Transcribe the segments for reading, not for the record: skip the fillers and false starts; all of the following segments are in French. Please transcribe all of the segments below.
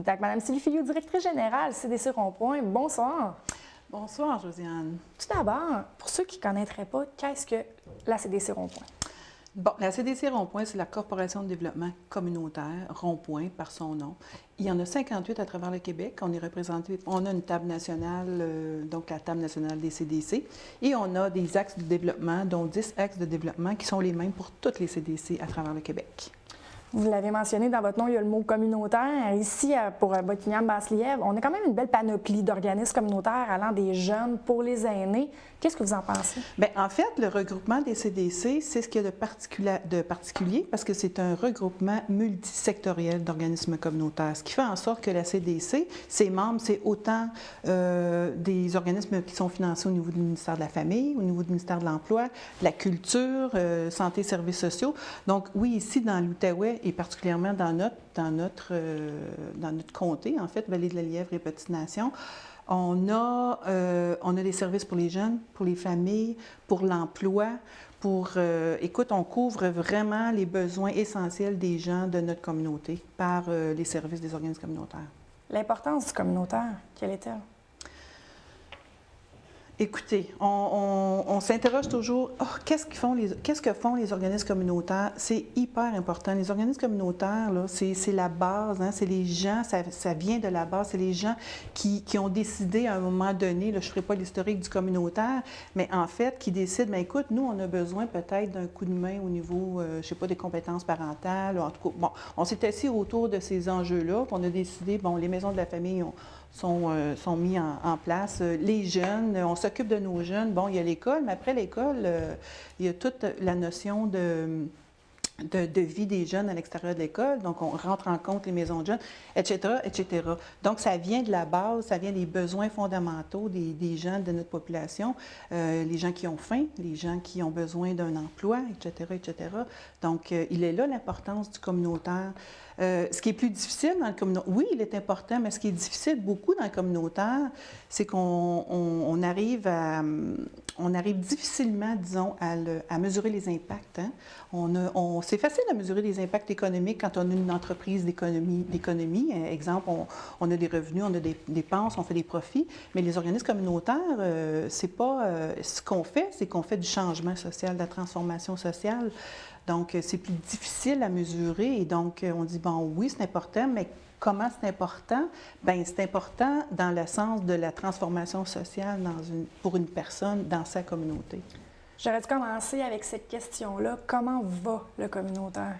On est avec Mme Sylvie Filiot, directrice générale CDC Rond-Point. Bonsoir. Bonsoir, Josiane. Tout d'abord, pour ceux qui ne connaîtraient pas, qu'est-ce que la CDC Rond-Point? Bon, la CDC Rond-Point, c'est la Corporation de développement communautaire, Rond-Point par son nom. Il y en a 58 à travers le Québec. On est représenté, on a une table nationale, donc la table nationale des CDC, et on a des axes de développement, dont 10 axes de développement qui sont les mêmes pour toutes les CDC à travers le Québec. Vous l'avez mentionné dans votre nom, il y a le mot communautaire. Ici, pour Buckingham-Basse-Lièvre, on a quand même une belle panoplie d'organismes communautaires allant des jeunes pour les aînés. Qu'est-ce que vous en pensez? Bien, en fait, le regroupement des CDC, c'est ce qu'il y a de particulier parce que c'est un regroupement multisectoriel d'organismes communautaires. Ce qui fait en sorte que la CDC, ses membres, c'est autant des organismes qui sont financés au niveau du ministère de la Famille, au niveau du ministère de l'Emploi, de la Culture, Santé, Services sociaux. Donc, oui, ici, dans l'Outaouais et particulièrement dans notre comté, en fait, Vallée de la Lièvre et Petites-Nations, on a des services pour les jeunes, pour les familles, pour l'emploi, écoute, on couvre vraiment les besoins essentiels des gens de notre communauté par les services des organismes communautaires. L'importance du communautaire, quelle est-elle? Écoutez, on s'interroge toujours, qu'est-ce que font les organismes communautaires? C'est hyper important. Les organismes communautaires, là, c'est la base, hein, c'est les gens, ça vient de la base, c'est les gens qui ont décidé à un moment donné, là, je ne ferai pas l'historique du communautaire, mais en fait, qui décident, bien écoute, nous, on a besoin peut-être d'un coup de main au niveau, je ne sais pas, des compétences parentales, en tout cas, bon, on s'est assis autour de ces enjeux-là, puis on a décidé, bon, les maisons de la famille sont mis en place. Les jeunes, on s'occupe de nos jeunes. Bon, il y a l'école, mais après l'école, il y a toute la notion de vie des jeunes à l'extérieur de l'école. Donc, on rentre en compte les maisons de jeunes, etc., etc. Donc, ça vient de la base, ça vient des besoins fondamentaux des gens de notre population, les gens qui ont faim, les gens qui ont besoin d'un emploi, etc., etc. Donc, il est là l'importance du communautaire. Ce qui est plus difficile dans le communautaire, oui, il est important, mais ce qui est difficile beaucoup dans le communautaire, c'est qu'on arrive difficilement, disons, à mesurer les impacts. Hein? C'est facile à mesurer les impacts économiques quand on a une entreprise d'économie. Exemple, on a des revenus, on a des dépenses, on fait des profits, mais les organismes communautaires, c'est pas ce qu'on fait, c'est qu'on fait du changement social, de la transformation sociale. Donc, c'est plus difficile à mesurer et donc, on dit, bon, oui, c'est important, mais comment c'est important? Bien, c'est important dans le sens de la transformation sociale pour une personne dans sa communauté. J'aurais dû commencer avec cette question-là. Comment va le communautaire?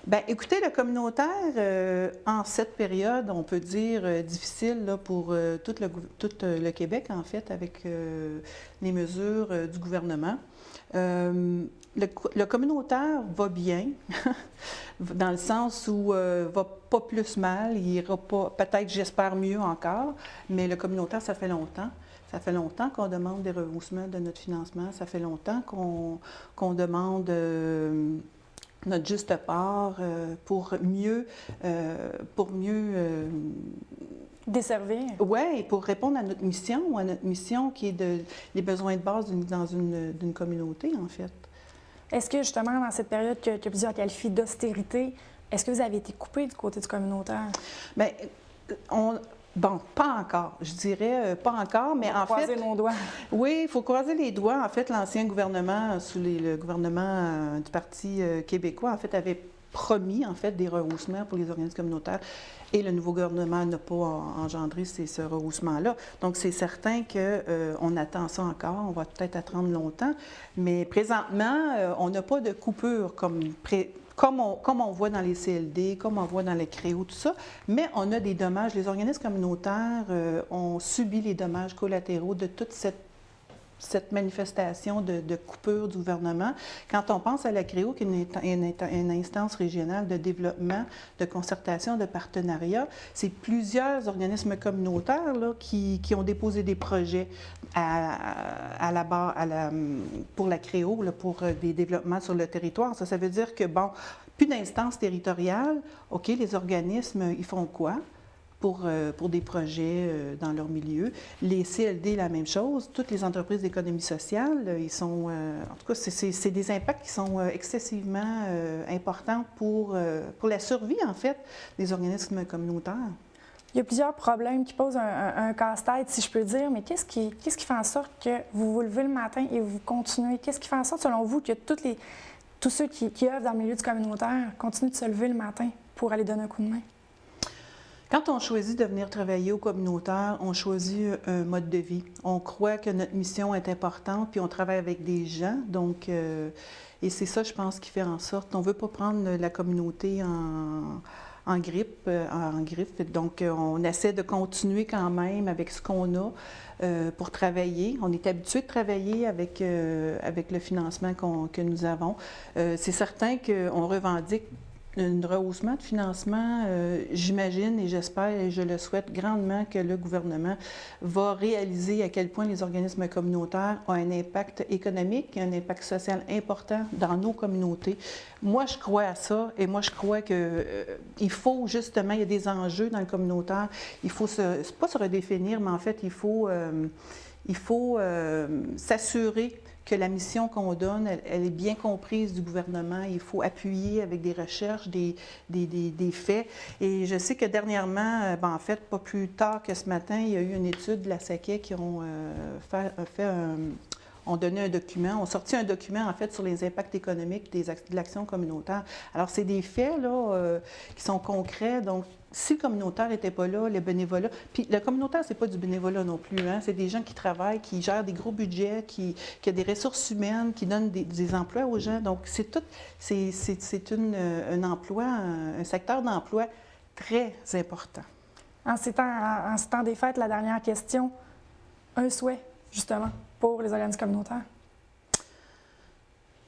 Bien, écoutez, le communautaire, en cette période, on peut dire difficile là, pour tout le Québec, en fait, avec les mesures du gouvernement. Le communautaire va bien, dans le sens où va pas plus mal, il ira pas, peut-être j'espère mieux encore, mais le communautaire, ça fait longtemps. Ça fait longtemps qu'on demande des rehaussements de notre financement, ça fait longtemps qu'on demande notre juste part pour mieux desservir. Oui, pour répondre à notre mission qui est les besoins de base d'une communauté, en fait. Est-ce que, justement, dans cette période que plusieurs qualifient d'austérité, est-ce que vous avez été coupé du côté du communautaire? Bien, bon, pas encore. Je dirais pas encore, mais en fait... Croiser nos doigts. Oui, il faut croiser les doigts. En fait, l'ancien gouvernement, sous le gouvernement du Parti québécois, en fait, avait promis, en fait, des rehaussements pour les organismes communautaires. Et le nouveau gouvernement n'a pas engendré ce rehaussement-là. Donc, c'est certain qu'on attend ça encore. On va peut-être attendre longtemps. Mais présentement, on n'a pas de coupure comme on voit dans les CLD, comme on voit dans les CREO, tout ça. Mais on a des dommages. Les organismes communautaires ont subi les dommages collatéraux de toute cette manifestation de coupure du gouvernement. Quand on pense à la CREO, qui est une instance régionale de développement, de concertation, de partenariat, c'est plusieurs organismes communautaires là, qui ont déposé des projets pour la CREO, là, pour des développements sur le territoire. Ça veut dire que, bon, plus d'instances territoriales, OK, les organismes, ils font quoi? pour des projets dans leur milieu. Les CLD, la même chose. Toutes les entreprises d'économie sociale, ils sont, en tout cas, c'est des impacts qui sont excessivement importants pour la survie, en fait, des organismes communautaires. Il y a plusieurs problèmes qui posent un casse-tête, si je peux dire, mais qu'est-ce qui fait en sorte que vous vous levez le matin et vous continuez? Qu'est-ce qui fait en sorte, selon vous, que tous ceux qui œuvrent dans le milieu du communautaire continuent de se lever le matin pour aller donner un coup de main? Quand on choisit de venir travailler au communautaire, on choisit un mode de vie. On croit que notre mission est importante, puis on travaille avec des gens. Donc, et c'est ça, je pense, qui fait en sorte. On ne veut pas prendre la communauté en grippe. Donc, on essaie de continuer quand même avec ce qu'on a pour travailler. On est habitué de travailler avec le financement que nous avons. C'est certain qu'on revendique un rehaussement de financement, j'imagine et j'espère et je le souhaite grandement que le gouvernement va réaliser à quel point les organismes communautaires ont un impact économique et un impact social important dans nos communautés. Moi, je crois à ça et moi, je crois qu'il faut justement, il y a des enjeux dans le communautaire. Il faut pas se redéfinir, mais en fait, il faut s'assurer que la mission qu'on donne, elle est bien comprise du gouvernement. Il faut appuyer avec des recherches, des faits. Et je sais que dernièrement, en fait, pas plus tard que ce matin, il y a eu une étude de la SAQEC qui ont ont donné un document, ont sorti un document, en fait, sur les impacts économiques de l'action communautaire. Alors, c'est des faits, là, qui sont concrets. Donc, si le communautaire n'était pas là, le bénévolat... Puis le communautaire, c'est pas du bénévolat non plus, hein? C'est des gens qui travaillent, qui gèrent des gros budgets, qui ont des ressources humaines, qui donnent des emplois aux gens. Donc, c'est tout... C'est un emploi, un secteur d'emploi très important. En ces temps des fêtes, la dernière question, un souhait, justement, pour les organismes communautaires?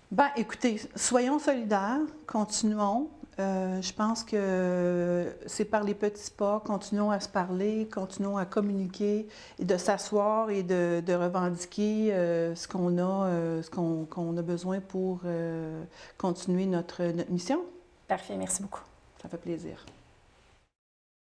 Bien, écoutez, soyons solidaires, continuons. Je pense que c'est par les petits pas, continuons à se parler, continuons à communiquer, et de s'asseoir et de revendiquer ce qu'on a besoin pour continuer notre mission. Parfait, merci beaucoup. Ça fait plaisir.